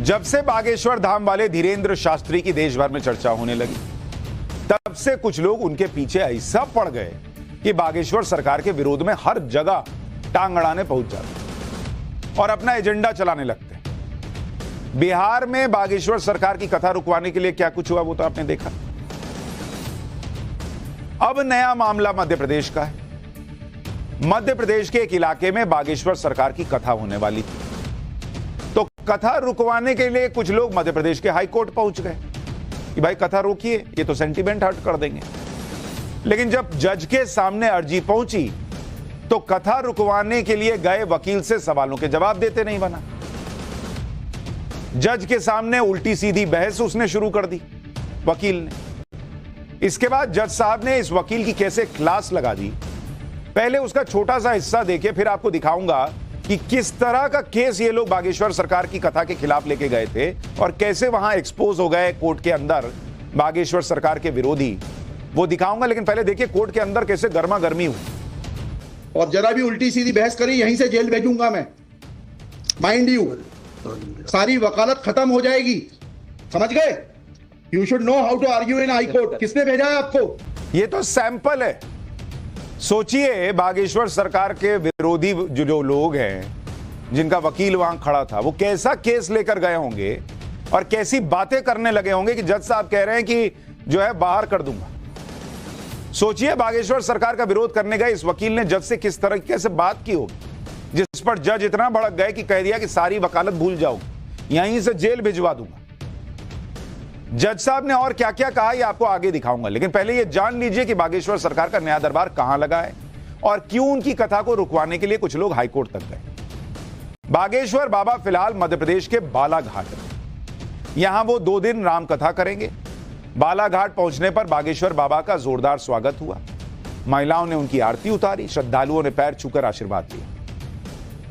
जब से बागेश्वर धाम वाले धीरेन्द्र शास्त्री की देश भर में चर्चा होने लगी, तब से कुछ लोग उनके पीछे ऐसा पड़ गए कि बागेश्वर सरकार के विरोध में हर जगह टांग अड़ाने पहुंच जाते और अपना एजेंडा चलाने लगते हैं। बिहार में बागेश्वर सरकार की कथा रुकवाने के लिए क्या कुछ हुआ वो तो आपने देखा। अब नया मामला मध्य प्रदेश का है। मध्य प्रदेश के एक इलाके में बागेश्वर सरकार की कथा होने वाली थी, तो कथा रुकवाने के लिए कुछ लोग मध्य प्रदेश के हाई कोर्ट पहुंच गए कि भाई कथा रोकिए, ये तो सेंटीमेंट हर्ट कर देंगे। लेकिन जब जज के सामने अर्जी पहुंची तो कथा रुकवाने के लिए गए वकील से सवालों के जवाब देते नहीं बना। जज के सामने उल्टी सीधी बहस उसने शुरू कर दी वकील ने। इसके बाद जज साहब ने इस वकील की कैसे क्लास लगा दी। पहले उसका छोटा सा हिस्सा देखिए, फिर आपको दिखाऊंगा कि किस तरह का केस ये लोग बागेश्वर सरकार की कथा के खिलाफ लेके गए थे और कैसे वहां एक्सपोज हो गए कोर्ट के अंदर बागेश्वर सरकार के विरोधी, वो दिखाऊंगा। लेकिन पहले देखिए कोर्ट के अंदर कैसे गर्मा गर्मी हुई। और जरा भी उल्टी सीधी बहस करी यहीं से जेल भेजूंगा मैं, माइंड यू। सारी वकालत खत्म हो जाएगी, समझ गए? You should know how to argue in high court. किसने भेजा है आपको? ये तो सैंपल है। सोचिए बागेश्वर सरकार के विरोधी जो लोग हैं, जिनका वकील वहां खड़ा था, वो कैसा केस लेकर गए होंगे और कैसी बातें करने लगे होंगे कि जज साहब कह रहे हैं कि जो है बाहर कर दूंगा। सोचिए बागेश्वर सरकार का विरोध करने गए इस वकील ने जज से किस तरीके से बात की होगी, जिस पर जज इतना भड़क गए कि कह दिया कि सारी वकालत भूल जाओगे, यहीं से जेल भिजवा दूंगा। जज साहब ने और क्या क्या कहा ये आपको आगे दिखाऊंगा, लेकिन पहले ये जान लीजिए कि बागेश्वर सरकार का नया दरबार कहां लगा है और क्यों उनकी कथा को रुकवाने के लिए कुछ लोग हाईकोर्ट तक गए। बागेश्वर बाबा फिलहाल मध्य प्रदेश के बालाघाट में, यहां वो 2 दिन राम कथा करेंगे। बालाघाट पहुंचने पर बागेश्वर बाबा का जोरदार स्वागत हुआ। महिलाओं ने उनकी आरती उतारी, श्रद्धालुओं ने पैर छूकर आशीर्वाद लिया।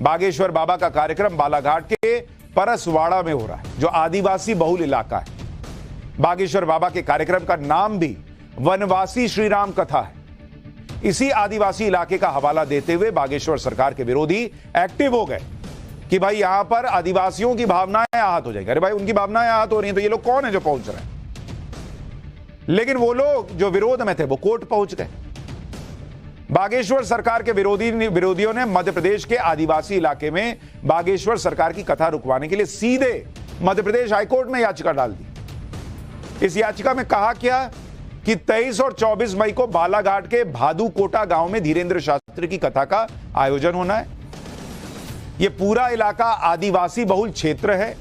बागेश्वर बाबा का कार्यक्रम बालाघाट के परसवाड़ा में हो रहा है, जो आदिवासी बहुल इलाका है। बागेश्वर बाबा के कार्यक्रम का नाम भी वनवासी श्री राम कथा है। इसी आदिवासी इलाके का हवाला देते हुए बागेश्वर सरकार के विरोधी एक्टिव हो गए कि भाई यहां पर आदिवासियों की भावनाएं आहत हो जाएंगी। अरे भाई उनकी भावनाएं आहत हो रही हैं तो ये लोग कौन है जो पहुंच रहे हैं? लेकिन वो लोग जो विरोध में थे वो कोर्ट पहुंच गए। बागेश्वर सरकार के विरोधियों ने मध्य प्रदेश के आदिवासी इलाके में बागेश्वर सरकार की कथा रुकवाने के लिए सीधे मध्य प्रदेश हाईकोर्ट में याचिका डाल दी। इस याचिका में कहा क्या कि 23 और 24 मई को बालाघाट के भादुकोटा गांव में धीरेन्द्र शास्त्री की कथा का आयोजन होना है। यह पूरा इलाका आदिवासी बहुल क्षेत्र है।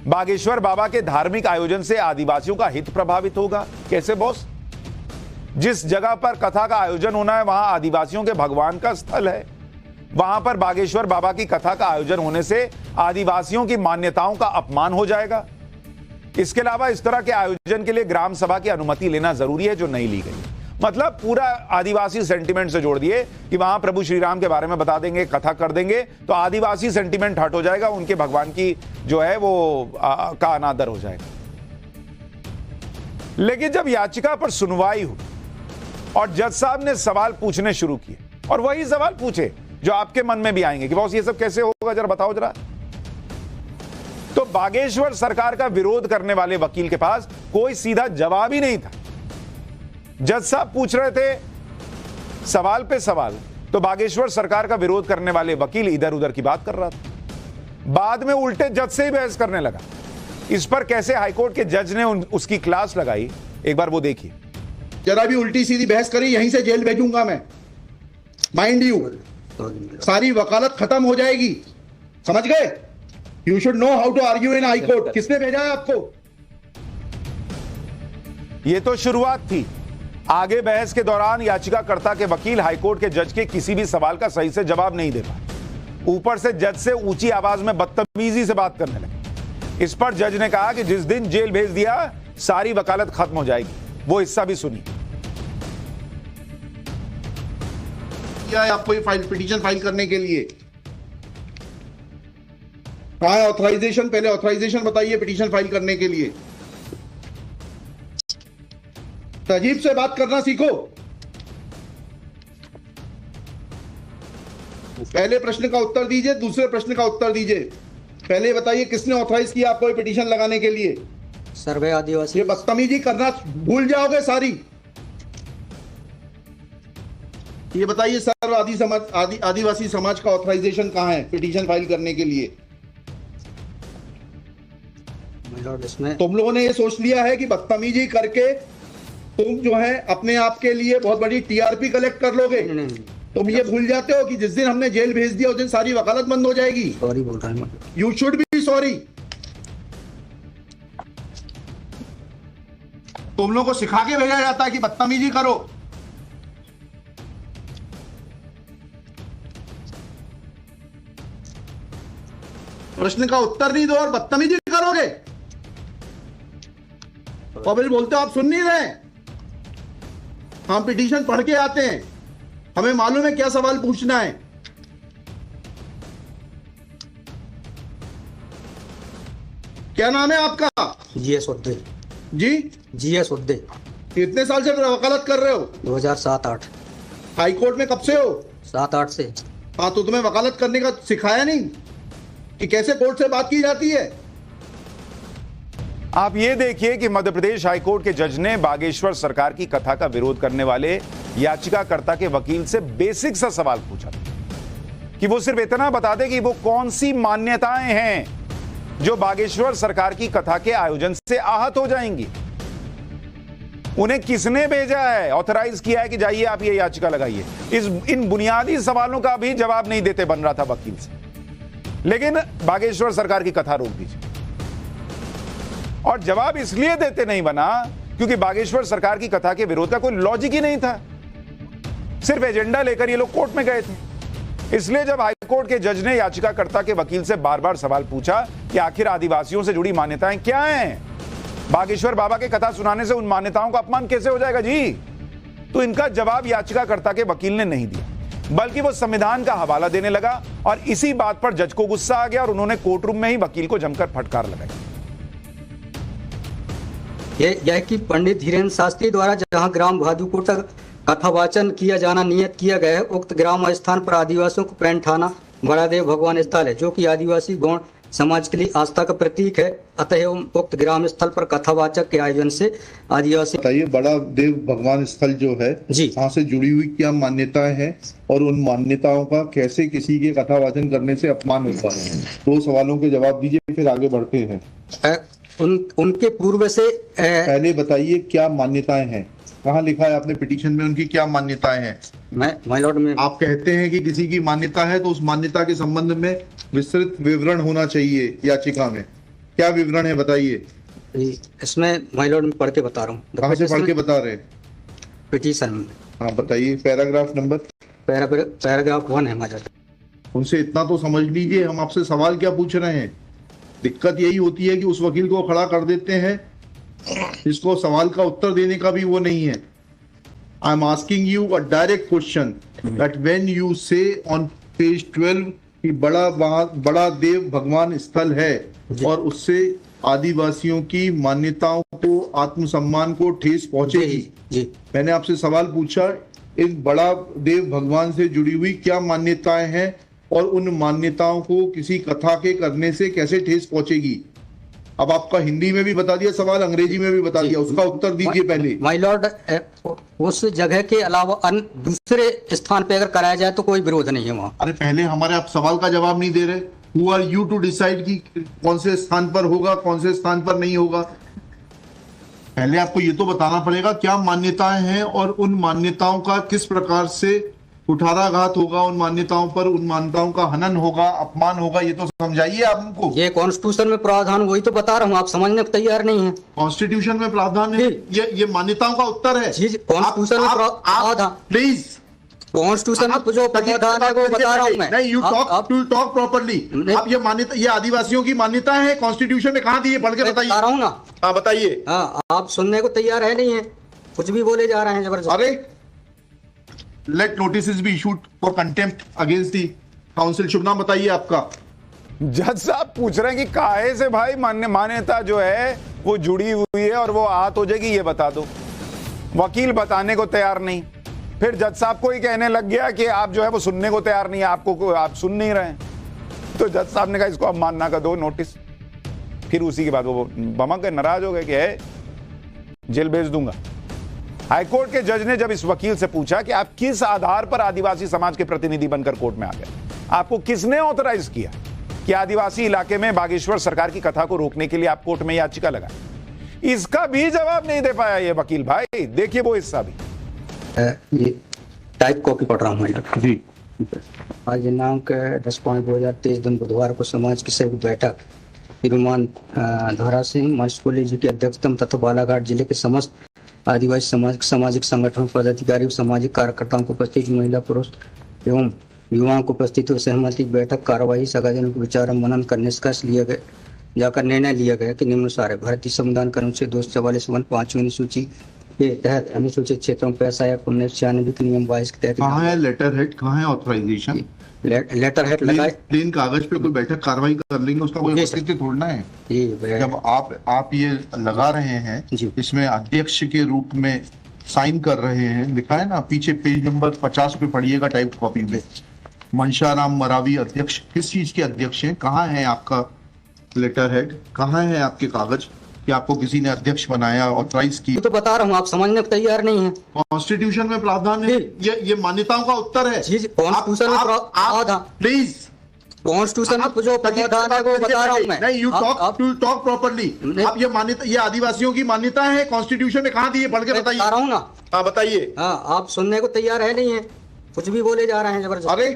बागेश्वर बाबा के धार्मिक आयोजन से आदिवासियों का हित प्रभावित होगा। कैसे बॉस? जिस जगह पर कथा का आयोजन होना है वहां आदिवासियों के भगवान का स्थल है। वहां पर बागेश्वर बाबा की कथा का आयोजन होने से आदिवासियों की मान्यताओं का अपमान हो जाएगा। इसके अलावा इस तरह के आयोजन के लिए ग्राम सभा की अनुमति लेना जरूरी है, जो नहीं ली गई। मतलब पूरा आदिवासी सेंटिमेंट से जोड़ दिए कि वहां प्रभु श्री राम के बारे में बता देंगे, कथा कर देंगे तो आदिवासी सेंटिमेंट हट हो जाएगा, उनके भगवान की जो है वो का अनादर हो जाएगा। लेकिन जब याचिका पर सुनवाई हुई और जज साहब ने सवाल पूछने शुरू किए, और वही सवाल पूछे जो आपके मन में भी आएंगे कि बॉस ये सब कैसे होगा, जरा बताओ जरा, तो बागेश्वर सरकार का विरोध करने वाले वकील के पास कोई सीधा जवाब ही नहीं था। जज साहब पूछ रहे थे सवाल पे सवाल, तो बागेश्वर सरकार का विरोध करने वाले वकील इधर उधर की बात कर रहा था। बाद में उल्टे जज से ही बहस करने लगा। इस पर कैसे हाईकोर्ट के जज ने उसकी क्लास लगाई, एक बार वो देखिए। जरा भी उल्टी सीधी बहस करी यहीं से जेल भेजूंगा मैं, माइंड यू। सारी वकालत खत्म हो जाएगी, समझ गए? You should know how to argue in high court. किसने भेजा है आपको? यह तो शुरुआत थी। आगे बहस के दौरान याचिकाकर्ता के वकील हाईकोर्ट के जज के किसी भी सवाल का सही से जवाब नहीं दे पाए। ऊपर से जज से ऊंची आवाज में बदतमीजी से बात करने लगे। इस पर जज ने कहा कि जिस दिन जेल भेज दिया सारी वकालत खत्म हो जाएगी। वो हिस्सा भी सुनिए। आपको ये पिटीशन फाइल करने के लिए कहा है ऑथराइजेशन? पहले ऑथराइजेशन बताइए पिटीशन फाइल करने के लिए। तजीब से बात करना सीखो। पहले प्रश्न का उत्तर दीजिए, दूसरे प्रश्न का उत्तर दीजिए। पहले बताइए किसने ऑथराइज किया आपको ये पिटीशन लगाने के लिए? सर्वे आदिवासी। ये बदतमीजी करना भूल जाओगे सारी। ये बताइए सर्व आदिवासी समाज का ऑथराइजेशन कहाँ है पिटीशन फाइल करने के लिए? इसमें तुम लोगों ने ये सोच लिया है कि बदतमीजी करके तुम जो है अपने आप के लिए बहुत बड़ी टीआरपी कलेक्ट कर लोगे। तुम ये भूल जाते हो कि जिस दिन हमने जेल भेज दिया उस दिन सारी वकालत बंद हो जाएगी। सॉरी बोल रहा हूँ। You should be sorry. तुम लोगों को सिखा के भेजा जाता है कि बदतमीजी करो। प्रश्न का उत्तर नहीं दो और बदतमीजी करोगे। और फिर बोलते हो आप सुन नहीं रहे। हम पिटीशन पढ़ के आते हैं, हमें मालूम है क्या सवाल पूछना है। क्या नाम है आपका? जीएस उद्दे। जी जीएस उद्दे। कितने साल से वकालत कर रहे हो? 2007-8। हाई कोर्ट में कब से हो? 7-8 से। हाँ, तो तुम्हें वकालत करने का सिखाया नहीं कि कैसे कोर्ट से बात की जाती है? आप ये देखिए कि मध्य प्रदेश हाईकोर्ट के जज ने बागेश्वर सरकार की कथा का विरोध करने वाले याचिकाकर्ता के वकील से बेसिक सा सवाल पूछा कि वो सिर्फ इतना बता दे कि वो कौन सी मान्यताएं हैं जो बागेश्वर सरकार की कथा के आयोजन से आहत हो जाएंगी। उन्हें किसने भेजा है, ऑथराइज किया है कि जाइए आप ये याचिका लगाइए। इन बुनियादी सवालों का भी जवाब नहीं देते बन रहा था वकील से। लेकिन बागेश्वर सरकार की कथा रोक दीजिए। और जवाब इसलिए देते नहीं बना क्योंकि बागेश्वर सरकार की कथा के विरोध का कोई लॉजिक ही नहीं था। सिर्फ एजेंडा लेकर ये लोग कोर्ट में गए थे। इसलिए जब हाईकोर्ट के जज ने याचिकाकर्ता के वकील से बार बार सवाल पूछा कि आखिर आदिवासियों से जुड़ी मान्यताएं क्या हैं, बागेश्वर बाबा की कथा सुनाने से उन मान्यताओं का अपमान कैसे हो जाएगा जी, तो इनका जवाब याचिकाकर्ता के वकील ने नहीं दिया, बल्कि वो संविधान का हवाला देने लगा। और इसी बात पर जज को गुस्सा आ गया और उन्होंने कोर्ट रूम में ही वकील को जमकर फटकार लगाई। यह कि पंडित धीरेन्द्र शास्त्री द्वारा जहां ग्राम भादुपुर तक कथावाचन किया जाना नियत किया गया है, उक्त ग्राम स्थान पर आदिवासियों को पैंट थाना बड़ादेव भगवान स्थल है, जो कि आदिवासी गौण समाज के लिए आस्था का प्रतीक है। अतः उक्त ग्राम स्थल पर कथावाचक के आयोजन से आदिवासी। बताइए, बड़ा देव भगवान स्थल जो है जी, वहाँ से जुड़ी हुई क्या मान्यताएं हैं और उन मान्यताओं का कैसे किसी के कथावाचन करने से अपमान होता है? दो सवालों के जवाब दीजिए, फिर आगे बढ़ते हैं। उनके पूर्व से पहले बताइए क्या मान्यताएं हैं, कहाँ लिखा है आपने पिटीशन में उनकी क्या मान्यताएं हैं? माय लॉर्ड में आप कहते हैं कि किसी की मान्यता है तो उस मान्यता के संबंध में विस्तृत विवरण होना चाहिए याचिका में। क्या विवरण है बताइए? इसमें माय लॉर्ड में पढ़ के बता रहा हूँ। कहाँ से पढ़ के बता रहे हैं? पिटीशन में। हाँ बताइए, पैराग्राफ नंबर। पैराग्राफ 1 है माय लॉर्ड। उनसे इतना तो समझ लीजिए, हम आपसे सवाल क्या पूछ रहे हैं। दिक्कत यही होती है कि उस वकील को खड़ा कर देते हैं जिसको सवाल का उत्तर देने का भी वो नहीं है। I am asking you a direct question that when you से ऑन पेज 12 कि बड़ा देव भगवान स्थल है और उससे आदिवासियों की मान्यताओं को, आत्मसम्मान को ठेस पहुंचेगी। जी, मैंने आपसे सवाल पूछा, इस बड़ा देव भगवान से जुड़ी हुई क्या मान्यताएं हैं और उन मान्यताओं को किसी कथा के करने से कैसे ठेस पहुंचेगी। अब आपका हिंदी में भी बता दिया सवाल, अंग्रेजी में भी बता दिया, उसका उत्तर दीजिए पहले। माय लॉर्ड, उस जगह के अलावा दूसरे स्थान पे अगर कराया जाए तो कोई विरोध नहीं है वहाँ। अरे पहले हमारे आप सवाल का जवाब नहीं दे रहे। Who are you to decide कि कौन से स्थान पर होगा, कौन से स्थान पर नहीं होगा। पहले आपको ये तो बताना पड़ेगा क्या मान्यताएं हैं और उन मान्यताओं का किस प्रकार से कुठाराघात होगा, उन मान्यताओं पर, उन मान्यताओं का हनन होगा, अपमान होगा, ये तो समझाइए आप हमको। ये कॉन्स्टिट्यूशन में प्रावधान, वही तो बता रहा हूँ, आप समझने को तैयार नहीं है। कॉन्स्टिट्यूशन में प्रावधान है, ये मान्यताओं का उत्तर है। जी, कॉन्स्टिट्यूशन में प्रावधान, प्लीज कॉन्स्टिट्यूशन में जो प्रावधान है वो बता रहा हूँ मैं। नहीं, यू टॉक प्रॉपर्ली। आप ये मान्यता, ये आदिवासियों की मान्यता है, कॉन्स्टिट्यूशन में कहाँ दी है, पढ़ के बताइए। बता रहा हूँ ना। हाँ बताइए। हाँ, आप सुनने को तैयार है नहीं है, कुछ भी बोले जा रहे हैं जबरदस्त। अरे let notice be issued for contempt against the council. शुभ नाम बताइए आपका। जज साहब पूछ रहे हैं कि काहे से भाई मान्यता जो है वो जुड़ी हुई है और वो आहत हो जाएगी, ये बता दो। वकील बताने को तैयार नहीं, फिर जज साहब को ही कहने लग गया कि आप जो है वो सुनने को तैयार नहीं है, आप सुन नहीं रहे हैं। तो जज साहब ने कहा इसको अवमानना का दो नोटिस। फिर उसी के बाद वो बमक गए, नाराज हो गए कि है जेल भेज दूंगा। हाईकोर्ट के जज ने जब इस वकील से पूछा कि आप किस आधार पर आदिवासी समाज के प्रतिनिधि बनकर कोर्ट में आ गए, आपको किसने ऑथराइज किया कि आदिवासी इलाके में बागेश्वर सरकार की कथा को रोकने के लिए आप कोर्ट में याचिका लगाए, इसका भी जवाब नहीं दे पाया ये वकील भाई। देखिए वो हिस्सा भी। ये टाइप कॉपी पढ़ रहा हूँ मैं जी। आज दिनांक 10/5/2023 दिन बुधवार को समाज की सभी बैठक श्रीमान धोरा सिंह म्युनिसिपल जी की अध्यक्षता तथा बालाघाट जिले के समस्त आदिवासी समाज सामाजिक संगठन पदाधिकारी सामाजिक कार्यकर्ताओं को उपस्थित महिला पुरुष एवं युवाओं को उपस्थित हुए सहमति बैठक कार्यवाही सगाजन को विचार मनन कर निष्कर्ष लिया गया जाकर निर्णय लिया गया कि निम्नानुसार है। भारतीय संविधान के अनुच्छेद 244(1)5वीं अनुसूची के तहत अनुसूचित क्षेत्रों में पैसा या 1996 के नियम 22 के तहत कहाँ है लेटर हेड, कहाँ है ऑथराइजेशन? लेटर हेड लगाए प्लेन कागज पे कोई बैठक कार्रवाई कर लेंगे, उसका कोई औचित्य थोड़ना है। जब आप ये लगा रहे हैं, इसमें अध्यक्ष के रूप में साइन कर रहे हैं, लिखा है ना पीछे पेज नंबर 50 पे पढ़िएगा टाइप कॉपी पे, मनशाराम मरावी अध्यक्ष। किस चीज के अध्यक्ष हैं? कहाँ है आपका लेटर हेड? कहाँ है आपके कागज कि आपको किसी ने अध्यक्ष बनाया, ऑथराइज किया? तो बता रहा हूँ, आप समझने को तैयार नहीं है। कॉन्स्टिट्यूशन में प्रावधान है, ये मान्यताओं का उत्तर है। कॉन्स्टिट्यूशन में प्रावधान, प्लीज कॉन्स्टिट्यूशन में जो प्रावधान है वो बता रहा हूँ मैं। नहीं, यू टॉक प्रॉपर्ली। आप ये मान्यता, ये आदिवासियों की मान्यता है, कॉन्स्टिट्यूशन ने कहाँ दी है? पढ़ के बताइए। बता रहा हूँ ना। हाँ बताइए। हाँ, आप सुनने को तैयार है नहीं है, कुछ भी बोले जा रहे हैं जबरदस्त। अरे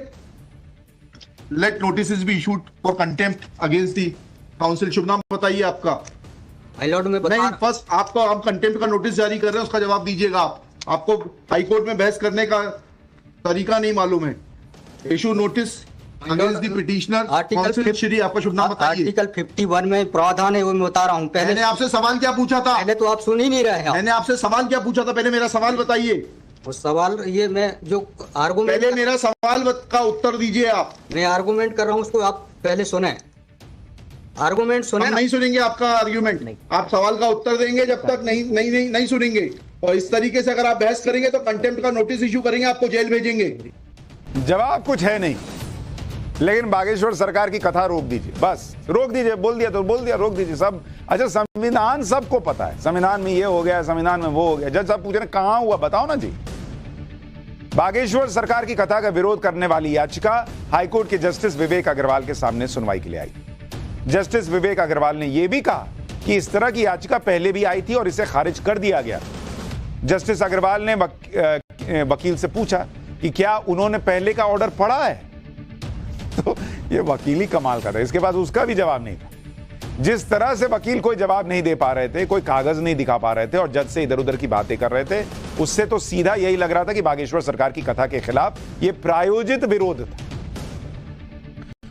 let notice be issued for contempt against the council. शुभ नाम बताइए आपका। हाईकोर्ट में नहीं, फर्स्ट आपको आप कंटेम्प्ट का नोटिस जारी कर रहे हैं, उसका जवाब दीजिएगा आप। आपको हाईकोर्ट में बहस करने का तरीका नहीं मालूम है। Issue notice against the petitioner council. Shri आपका शुभ नाम बताइए। आर्टिकल 51 में प्रावधान है, वो मैं बता रहा हूँ। मैंने आपसे सवाल क्या पूछा था? पहले तो आप सुन ही नहीं रहे हैं। मैंने आपसे सवाल क्या पूछा था? पहले मेरा सवाल बताइए। वो सवाल ये मैं जो आर्गुमेंट, पहले मेरा सवाल का उत्तर दीजिए आप। मैं आर्गुमेंट कर रहा हूँ, उसको आप पहले सुने। आर्गुमेंट सुने। हम नहीं सुनेंगे आपका आर्गुमेंट, आप सवाल का उत्तर देंगे जब तक नहीं सुनेंगे। और इस तरीके से अगर आप बहस करेंगे तो कंटेम्प्ट का नोटिस इशू करेंगे, आपको जेल भेजेंगे। जवाब कुछ है नहीं, लेकिन बागेश्वर सरकार की कथा रोक दीजिए, बस रोक दीजिए। बोल दिया तो बोल दिया, रोक दीजिए सब। अच्छा, संविधान सबको पता है, संविधान में ये हो गया, संविधान में वो हो गया। जज साहब पूछ रहे कहां हुआ, बताओ ना जी। बागेश्वर सरकार की कथा का विरोध करने वाली याचिका हाईकोर्ट के जस्टिस विवेक अग्रवाल के सामने सुनवाई के लिए आई। जस्टिस विवेक अग्रवाल ने यह भी कहा कि इस तरह की याचिका पहले भी आई थी और इसे खारिज कर दिया गया। जस्टिस अग्रवाल ने वकील से पूछा कि क्या उन्होंने पहले का ऑर्डर पढ़ा है, तो ये वकील ही कमाल का था, इसके बाद उसका भी जवाब नहीं था। जिस तरह से वकील कोई जवाब नहीं दे पा रहे थे, कोई कागज नहीं दिखा पा रहे थे और जज से इधर उधर की बातें कर रहे थे, उससे तो सीधा यही लग रहा था कि बागेश्वर सरकार की कथा के खिलाफ ये प्रायोजित विरोध था।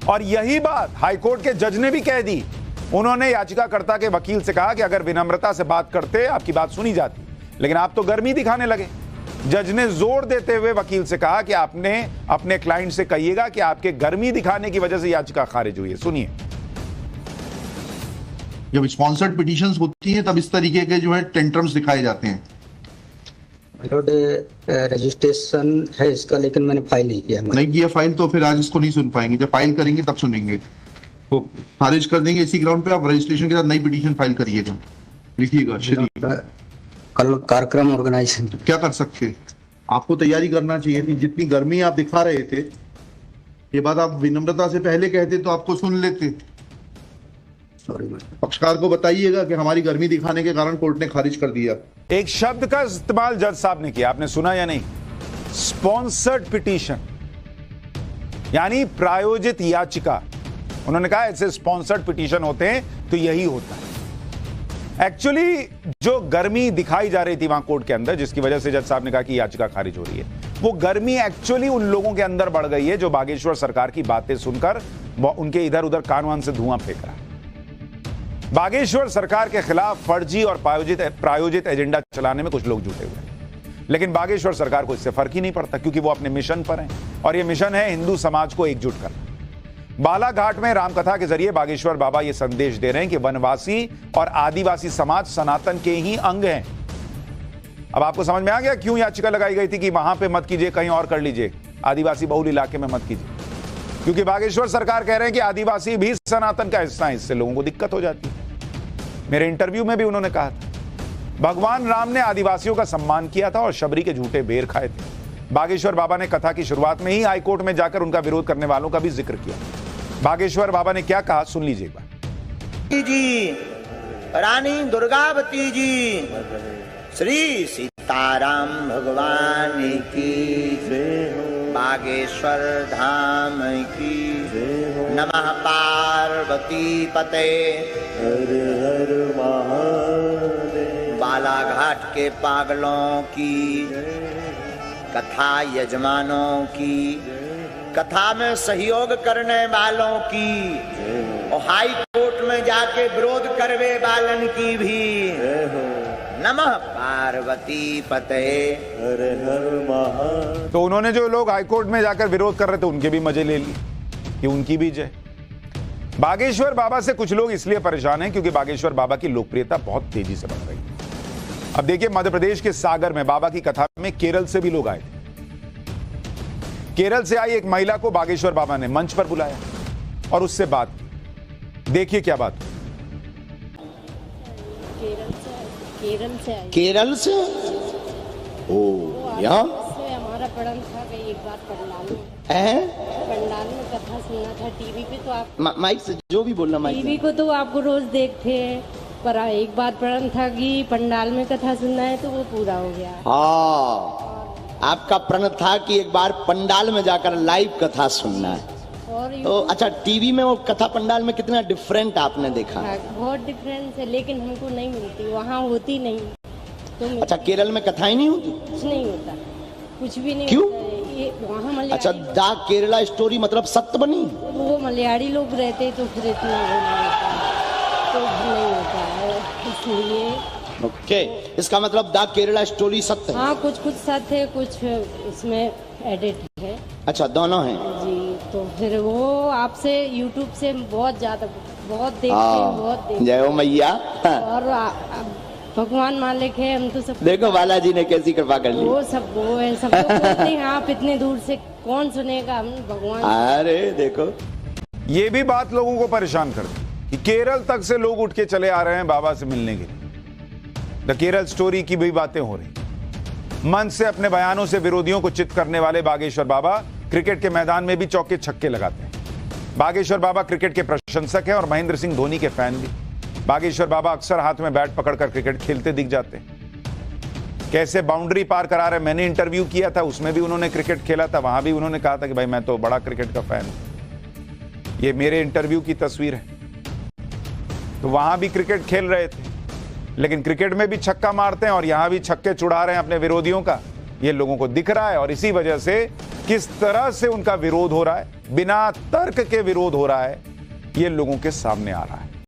और यही बात हाईकोर्ट के जज ने भी कह दी। उन्होंने याचिकाकर्ता के वकील से कहा कि अगर विनम्रता से बात करते आपकी बात सुनी जाती, लेकिन आप तो गर्मी दिखाने लगे। जज ने जोर देते हुए वकील से कहा कि आपने अपने क्लाइंट से कहिएगा कि आपके गर्मी दिखाने की वजह से याचिका खारिज हुई है। सुनिए। जब स्पॉन्सर्ड पिटीशंस होती हैं तब इस तरीके के जो है टेंट्रम्स दिखाए जाते हैं। रजिस्ट्रेशन है इसका, लेकिन मैंने फाइल नहीं किया। नहीं किया फाइल तो फिर आज इसको नहीं सुन पाएंगे। जब फाइल करेंगे तब सुनेंगे, तो खारिज कर देंगे। इसी ग्राउंड पे आप रजिस्ट्रेशन के साथ नई पिटीशन फाइल करिएगा, लिखिएगा। कल कार्यक्रम ऑर्गेनाइजेशन क्या कर सकते, आपको तैयारी करना चाहिए थी। जितनी गर्मी आप दिखा रहे थे, ये बात आप विनम्रता से पहले कहते तो आपको सुन लेते। पक्षकार को बताइएगा कि हमारी गर्मी दिखाने के कारण कोर्ट ने खारिज कर दिया। एक शब्द का इस्तेमाल जज साहब ने किया, आपने सुना या नहीं? स्पॉन्सर्ड पिटीशन, यानी प्रायोजित याचिका। उन्होंने कहा ऐसे स्पॉन्सर्ड पिटीशन होते हैं तो यही होता है। एक्चुअली जो गर्मी दिखाई जा रही थी वहां कोर्ट के अंदर, जिसकी वजह से जज साहब ने कहा कि याचिका खारिज हो रही है, वो गर्मी एक्चुअली उन लोगों के अंदर बढ़ गई है जो बागेश्वर सरकार की बातें सुनकर उनके इधर उधर कान वान से धुआं फेंक रहा है। बागेश्वर सरकार के खिलाफ फर्जी और प्रायोजित एजेंडा चलाने में कुछ लोग जुटे हुए हैं, लेकिन बागेश्वर सरकार को इससे फर्क ही नहीं पड़ता, क्योंकि वो अपने मिशन पर हैं और ये मिशन है हिंदू समाज को एकजुट करना। बालाघाट में रामकथा के जरिए बागेश्वर बाबा ये संदेश दे रहे हैं कि वनवासी और आदिवासी समाज सनातन के ही अंग हैं। अब आपको समझ में आ गया क्यों याचिका लगाई गई थी कि वहां पे मत कीजिए, कहीं और कर लीजिए, आदिवासी बहुल इलाके में मत कीजिए। क्योंकि बागेश्वर सरकार कह रहे हैं कि आदिवासी भी सनातन का हिस्सा है, इससे लोगों को दिक्कत हो जाती है। मेरे इंटरव्यू में भी उन्होंने कहा था भगवान राम ने आदिवासियों का सम्मान किया था और शबरी के झूठे बेर खाए थे। बागेश्वर बाबा ने कथा की शुरुआत में ही हाईकोर्ट में जाकर उनका विरोध करने वालों का भी जिक्र किया। बागेश्वर बाबा ने क्या कहा, सुन लीजिए एक बार। जी, रानी दुर्गावती जी, श्री सीताराम भगवान की, बागेश्वर धाम की, नमः पार्वती पते, हर हर महादेव, बालाघाट के पागलों की, कथा यजमानों की, कथा में सहयोग करने वालों की, और हाई कोर्ट में जाके विरोध करवे वालन की भी, नमः पार्वती पते, हर हर महादेव। तो उन्होंने जो लोग हाईकोर्ट में जाकर विरोध कर रहे थे उनके भी मजे ले लिए कि उनकी भी जय। बागेश्वर बाबा से कुछ लोग इसलिए परेशान हैं क्योंकि बागेश्वर बाबा की लोकप्रियता बहुत तेजी से बढ़ रही है। अब देखिए, मध्य प्रदेश के सागर में बाबा की कथा में केरल से भी लोग आए थे। केरल से आई एक महिला को बागेश्वर बाबा ने मंच पर बुलाया और उससे बात की। देखिए क्या बात। केरल से ओ यहाँ हमारा पढ़न था कि एक बार पंडाल में कथा सुनना था टीवी पे, तो आप माइक से जो भी बोलना, माइक टीवी को तो आपको रोज देखते हैं, पर एक बार पढ़न था कि पंडाल में कथा सुनना है, तो वो पूरा हो गया। हाँ, आपका प्रण था कि एक बार पंडाल में जाकर लाइव कथा सुनना है। और तो अच्छा, टीवी में और कथा पंडाल में कितना डिफरेंट आपने देखा? बहुत डिफरेंस है, लेकिन हमको नहीं मिलती, वहाँ होती नहीं तो। अच्छा, केरल में कथाएं नहीं होती? कुछ नहीं होता, कुछ भी नहीं। क्यों? ये वहाँ अच्छा, द केरला स्टोरी मतलब सत्य बनी? वो मलयाली लोग रहते तो फिर इतना वो नहीं होता, तो नहीं होता है, इसलिए। ओके, इसका मतलब द केरला स्टोरी सत्य है? हाँ, कुछ कुछ सत्य है, कुछ इसमें एडिट है। अच्छा, दोनों हैं जी। तो फिर वो आपसे यूट्यूब से बहुत ज्यादा बहुत देखते हैं, बहुत देखते। जय हो मैया। और भगवान मालिक है, हम तो सब देखो बालाजी ने कैसी कृपा कर ली। वो सब वो है, सब लोग बोलते हैं आप इतने दूर से कौन सुनेगा, हम भगवान। अरे देखो, ये भी बात लोगों को परेशान करती कि केरल तक से लोग उठ के चले आ रहे हैं बाबा से मिलने के लिए। द केरल स्टोरी की भी बातें हो रही। मंच से अपने बयानों से विरोधियों को चित करने वाले बागेश्वर बाबा क्रिकेट के मैदान में भी चौके छक्के लगाते हैं। बागेश्वर बाबा क्रिकेट के प्रशंसक हैं और महेंद्र सिंह धोनी के फैन भी। बागेश्वर बाबा अक्सर हाथ में बैट पकड़कर क्रिकेट खेलते दिख जाते हैं। कैसे बाउंड्री पार करा रहे, मैंने इंटरव्यू किया था, उसमें भी उन्होंने क्रिकेट खेला था। वहां भी उन्होंने कहा था कि भाई मैं तो बड़ा क्रिकेट का फैन हूं। ये मेरे इंटरव्यू की तस्वीर है। तो वहां भी क्रिकेट खेल रहे थे, लेकिन क्रिकेट में भी छक्का मारते हैं और यहां भी छक्के छुड़ा रहे हैं अपने विरोधियों का। ये लोगों को दिख रहा है और इसी वजह से किस तरह से उनका विरोध हो रहा है, बिना तर्क के विरोध हो रहा है, ये लोगों के सामने आ रहा है।